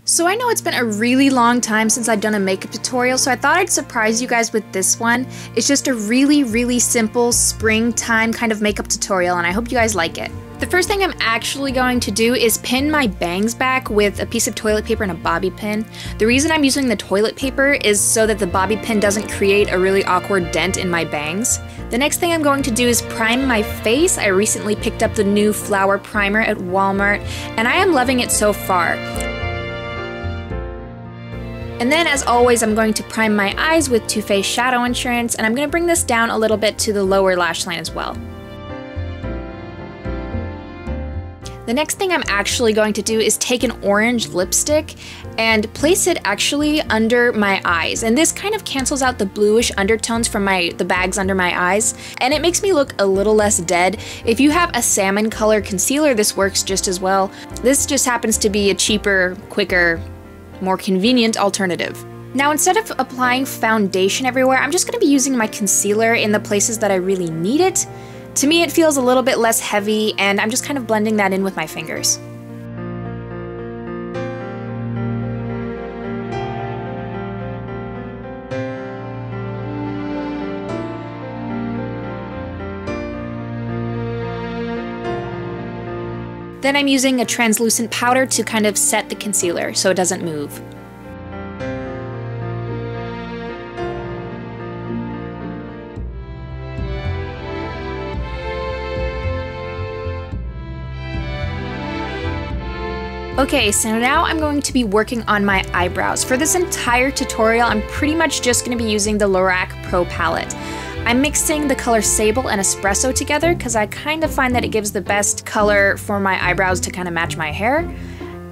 So I know it's been a really long time since I've done a makeup tutorial, so I thought I'd surprise you guys with this one. It's just a really simple springtime kind of makeup tutorial, and I hope you guys like it. The first thing I'm actually going to do is pin my bangs back with a piece of toilet paper and a bobby pin. The reason I'm using the toilet paper is so that the bobby pin doesn't create a really awkward dent in my bangs. The next thing I'm going to do is prime my face. I recently picked up the new Flower Primer at Walmart, and I am loving it so far. And then, as always, I'm going to prime my eyes with Too Faced Shadow Insurance, and I'm going to bring this down a little bit to the lower lash line as well. The next thing I'm actually going to do is take an orange lipstick and place it actually under my eyes. And this kind of cancels out the bluish undertones from the bags under my eyes, and it makes me look a little less dead. If you have a salmon color concealer, this works just as well. This just happens to be a cheaper, quicker, more convenient alternative. Now, instead of applying foundation everywhere, I'm just going to be using my concealer in the places that I really need it. To me, it feels a little bit less heavy, and I'm just kind of blending that in with my fingers. Then I'm using a translucent powder to kind of set the concealer so it doesn't move. Okay, so now I'm going to be working on my eyebrows. For this entire tutorial, I'm pretty much just going to be using the Lorac Pro palette. I'm mixing the color Sable and Espresso together because I kind of find that it gives the best color for my eyebrows to kind of match my hair.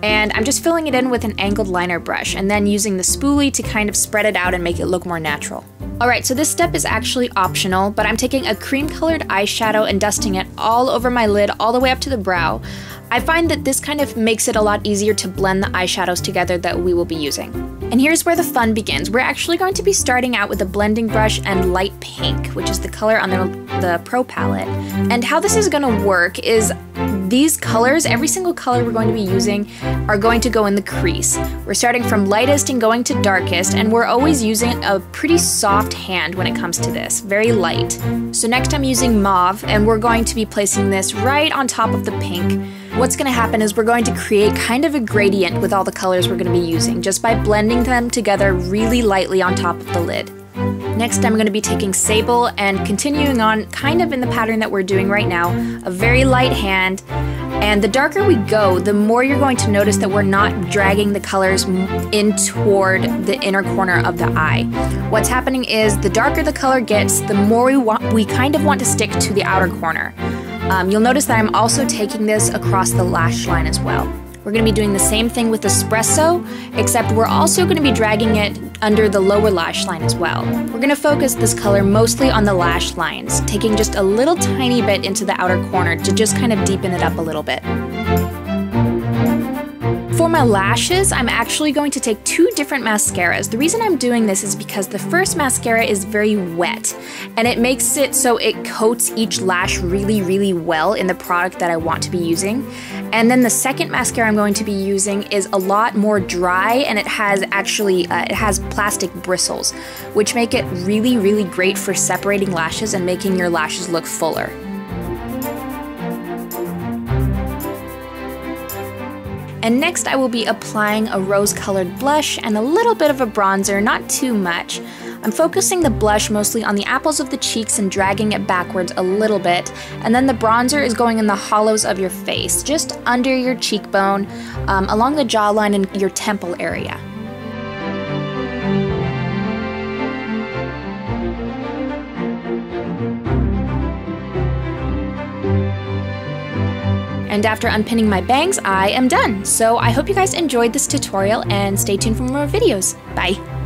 And I'm just filling it in with an angled liner brush and then using the spoolie to kind of spread it out and make it look more natural. Alright, so this step is actually optional, but I'm taking a cream colored eyeshadow and dusting it all over my lid all the way up to the brow. I find that this kind of makes it a lot easier to blend the eyeshadows together that we will be using. And here's where the fun begins. We're actually going to be starting out with a blending brush and light pink, which is the color on the Pro palette. And how this is going to work is these colors, every single color we're going to be using, are going to go in the crease. We're starting from lightest and going to darkest, and we're always using a pretty soft hand when it comes to this, very light. So next I'm using Mauve, and we're going to be placing this right on top of the pink. What's going to happen is we're going to create kind of a gradient with all the colors we're going to be using, just by blending them together really lightly on top of the lid. Next, I'm going to be taking Sable and continuing on kind of in the pattern that we're doing right now, a very light hand. And the darker we go, the more you're going to notice that we're not dragging the colors in toward the inner corner of the eye. What's happening is the darker the color gets, the more we kind of want to stick to the outer corner. You'll notice that I'm also taking this across the lash line as well. We're going to be doing the same thing with Espresso, except we're also going to be dragging it under the lower lash line as well. We're going to focus this color mostly on the lash lines, taking just a little tiny bit into the outer corner to just kind of deepen it up a little bit. For my lashes, I'm actually going to take two different mascaras. The reason I'm doing this is because the first mascara is very wet, and it makes it so it coats each lash really well in the product that I want to be using. And then the second mascara I'm going to be using is a lot more dry, and it has plastic bristles, which make it really great for separating lashes and making your lashes look fuller. And next I will be applying a rose-colored blush and a little bit of a bronzer, not too much. I'm focusing the blush mostly on the apples of the cheeks and dragging it backwards a little bit, and then the bronzer is going in the hollows of your face, just under your cheekbone, along the jawline and your temple area. And after unpinning my bangs, I am done. So I hope you guys enjoyed this tutorial and stay tuned for more videos. Bye!